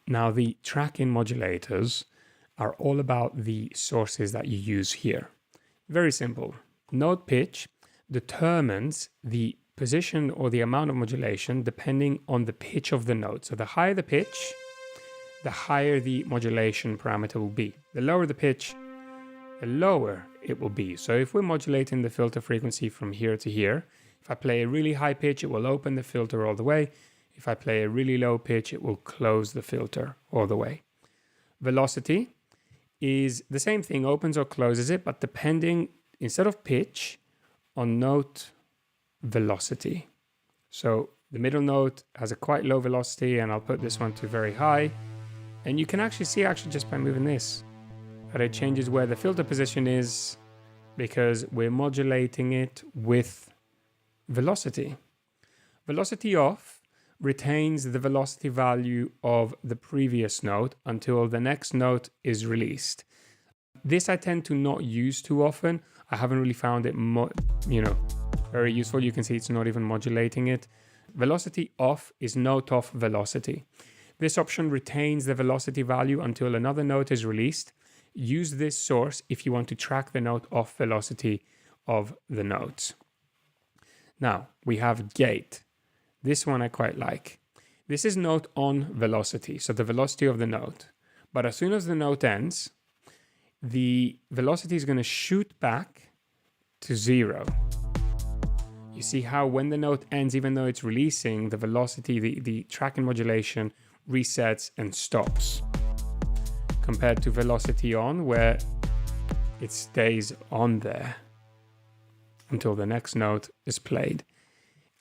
Now, the tracking modulators are all about the sources that you use here. Very simple. Note pitch determines the position or the amount of modulation depending on the pitch of the note. So the higher the pitch, the higher the modulation parameter will be. The lower the pitch, the lower it will be. So if we're modulating the filter frequency from here to here, if I play a really high pitch, it will open the filter all the way. If I play a really low pitch, it will close the filter all the way. Velocity is the same thing, opens or closes it, but depending, instead of pitch, on note velocity. So the middle note has a quite low velocity, and I'll put this one to very high. And you can actually see just by moving this, that it changes where the filter position is because we're modulating it with velocity. Velocity off retains the velocity value of the previous note until the next note is released. This I tend to not use too often. I haven't really found it very useful. You can see it's not even modulating it. Velocity off is note off velocity. This option retains the velocity value until another note is released. Use this source if you want to track the note off velocity of the notes. Now, we have gate. This one I quite like. This is note on velocity, so the velocity of the note. But as soon as the note ends, the velocity is going to shoot back to 0. You see how when the note ends, even though it's releasing, the velocity, the tracking modulation resets and stops. Compared to velocity on, where it stays on there until the next note is played.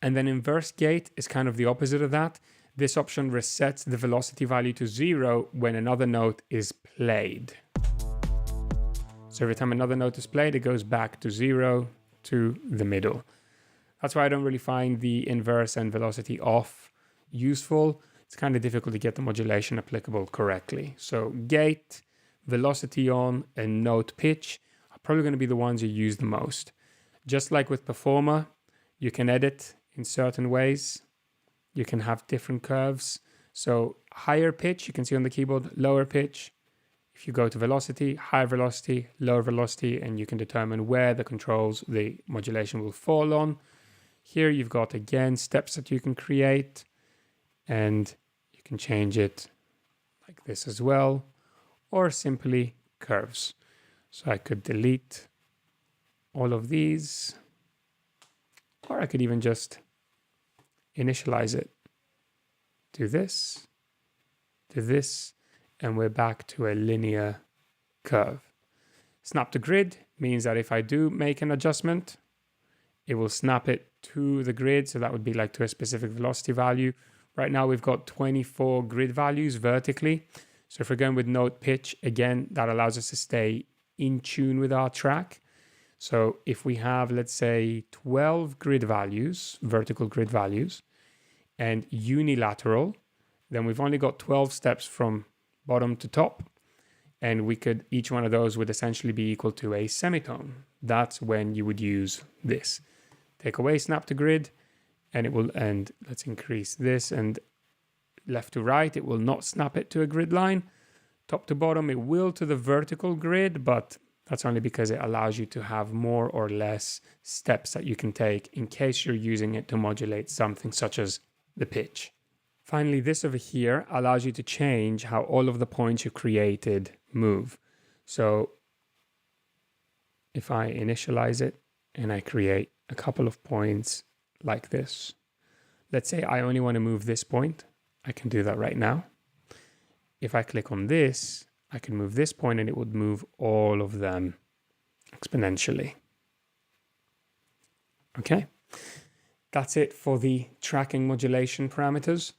And then inverse gate is kind of the opposite of that. This option resets the velocity value to 0 when another note is played. So every time another note is played, it goes back to 0 to the middle. That's why I don't really find the inverse and velocity off useful. It's kind of difficult to get the modulation applicable correctly. So gate, velocity on, and note pitch are probably going to be the ones you use the most. Just like with Performer, you can edit in certain ways. You can have different curves. So higher pitch, you can see on the keyboard, lower pitch. If you go to velocity, higher velocity, lower velocity, and you can determine where the controls, the modulation will fall on. Here you've got, again, steps that you can create, and you can change it like this as well, or simply curves. So I could delete all of these, or I could even just initialize it. Do this, and we're back to a linear curve. Snap to grid means that if I do make an adjustment, it will snap it to the grid. So that would be like to a specific velocity value. Right now we've got 24 grid values vertically. So if we're going with note pitch, again, that allows us to stay in tune with our track. So if we have, let's say, 12 grid values, vertical grid values, and unilateral, then we've only got 12 steps from bottom to top. And we could, each one of those would essentially be equal to a semitone. That's when you would use this. Take away snap to grid, and it will, and let's increase this, and left to right, it will not snap it to a grid line. Top to bottom, it will to the vertical grid, but that's only because it allows you to have more or less steps that you can take in case you're using it to modulate something such as the pitch. Finally, this over here allows you to change how all of the points you created move. So if I initialize it and I create a couple of points like this, let's say I only want to move this point, I can do that right now. If I click on this, I can move this point and it would move all of them exponentially. Okay, that's it for the tracking modulation parameters.